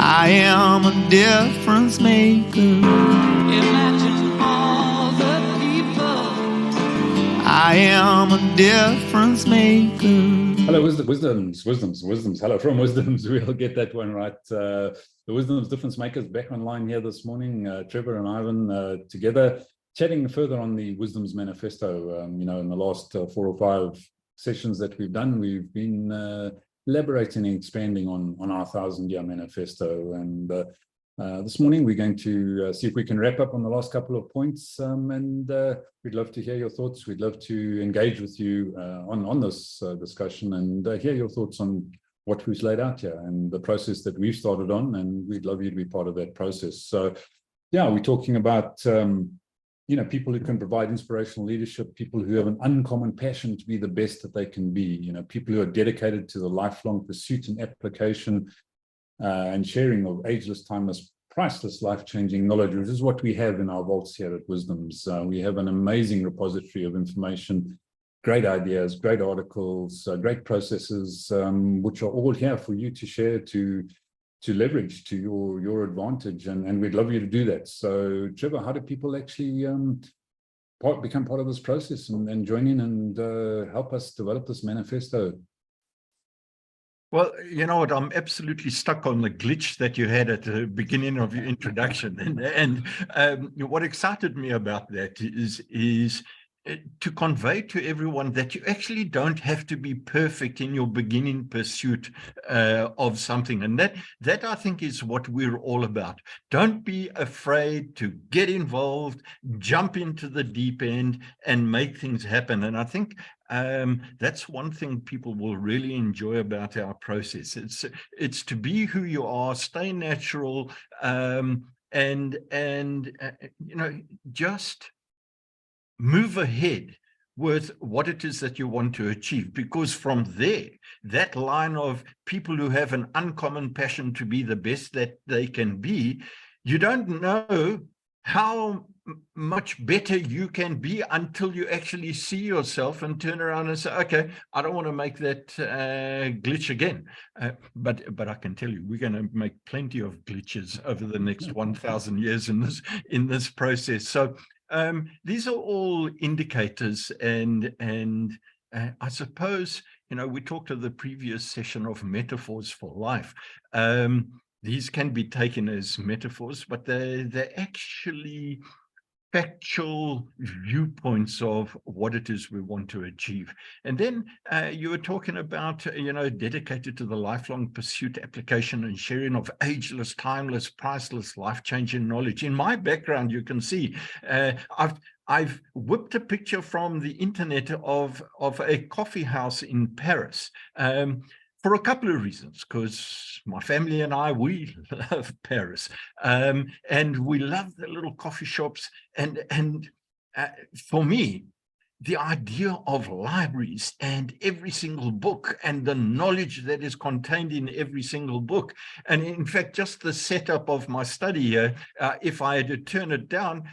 I am a difference maker. Imagine all the people. I am a difference maker. Hello, Wisdoms. Hello from Wisdoms. We'll get that one right. The Wisdoms Difference Makers back online here this morning. Trevor and Ivan together chatting further on the Wisdoms Manifesto. In the last 4 or 5 sessions that we've done, we've been elaborating and expanding on our 1,000-year manifesto. And this morning we're going to see if we can wrap up on the last couple of points. We'd love to hear your thoughts. We'd love to engage with you on this discussion and hear your thoughts on what we've laid out here and the process that we've started on. And we'd love you to be part of that process. So, yeah, we're talking about people who can provide inspirational leadership, people who have an uncommon passion to be the best that they can be, people who are dedicated to the lifelong pursuit and application and sharing of ageless, timeless, priceless, life-changing knowledge, which is what we have in our vaults here at Wisdoms. We have an amazing repository of information, great ideas, great articles, great processes, which are all here for you to share, to leverage to your advantage, and we'd love you to do that. So, Trevor, how do people actually become part of this process and join in and help us develop this manifesto? Well, you know what, I'm absolutely stuck on the glitch that you had at the beginning of your introduction. And what excited me about that is to convey to everyone that you actually don't have to be perfect in your beginning pursuit of something. And that I think is what we're all about. Don't be afraid to get involved, jump into the deep end and make things happen. And I think that's one thing people will really enjoy about our process. It's to be who you are, stay natural, just move ahead with what it is that you want to achieve, because from there, that line of people who have an uncommon passion to be the best that they can be, you don't know how much better you can be until you actually see yourself and turn around and say, okay, I don't want to make that glitch again. But I can tell you, we're going to make plenty of glitches over the next 1,000 years in this process. So these are all indicators, and I suppose, we talked to the previous session of metaphors for life. These can be taken as metaphors, but they're actually factual viewpoints of what it is we want to achieve. And then you were talking about, dedicated to the lifelong pursuit, application, and sharing of ageless, timeless, priceless, life-changing knowledge. In my background, you can see I've whipped a picture from the internet of a coffee house in Paris. For a couple of reasons, because my family and I, we love Paris, and we love the little coffee shops. And for me, the idea of libraries and every single book and the knowledge that is contained in every single book. And in fact, just the setup of my study here, if I had to turn it down,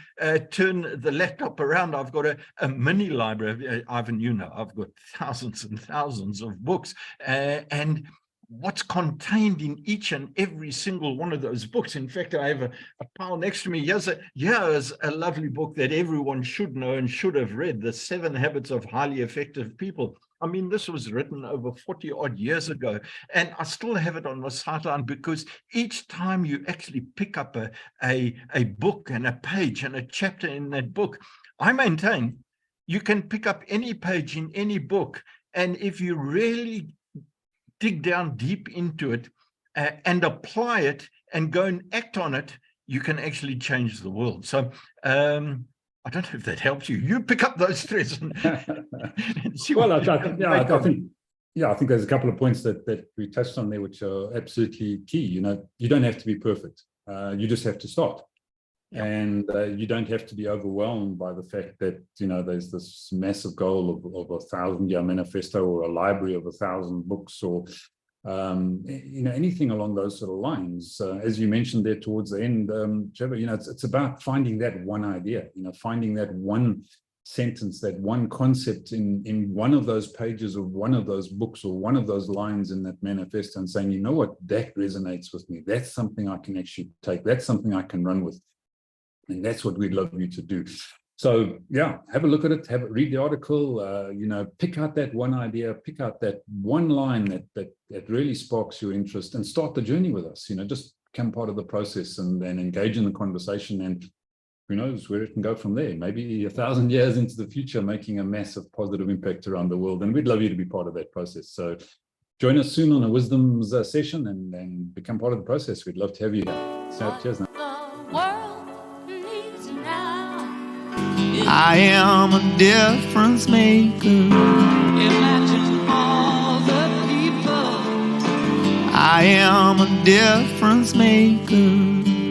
turn the laptop around, I've got a mini library. Ivan, I've got thousands and thousands of books. And what's contained in each and every single one of those books. In fact, I have a pile next to me. Here's a lovely book that everyone should know and should have read, The 7 Habits of Highly Effective People. I mean, this was written over 40 odd years ago, and I still have it on the sideline, because each time you actually pick up a book and a page and a chapter in that book, I maintain you can pick up any page in any book, and if you really dig down deep into it and apply it and go and act on it, you can actually change the world. So I don't know if that helps you. You pick up those threads and see. Well, I think there's a couple of points that we touched on there, which are absolutely key. You don't have to be perfect. You just have to start. Yeah. And you don't have to be overwhelmed by the fact that, there's this massive goal of a 1,000-year manifesto, or a library of 1,000 books, or, anything along those sort of lines. As you mentioned there towards the end, Trevor, it's about finding that one idea, finding that one sentence, that one concept in one of those pages or one of those books or one of those lines in that manifesto and saying, you know what, that resonates with me. That's something I can actually take. That's something I can run with. And that's what we'd love you to do. So yeah, have a look at it, read the article, pick out that one idea, pick out that one line that really sparks your interest, and start the journey with us. Just become part of the process and engage in the conversation, and who knows where it can go from there. Maybe 1,000 years into the future, making a massive positive impact around the world. And we'd love you to be part of that process. So join us soon on a Wisdoms session and become part of the process. We'd love to have you here. So cheers now. I am a difference maker. Imagine all the people. I am a difference maker.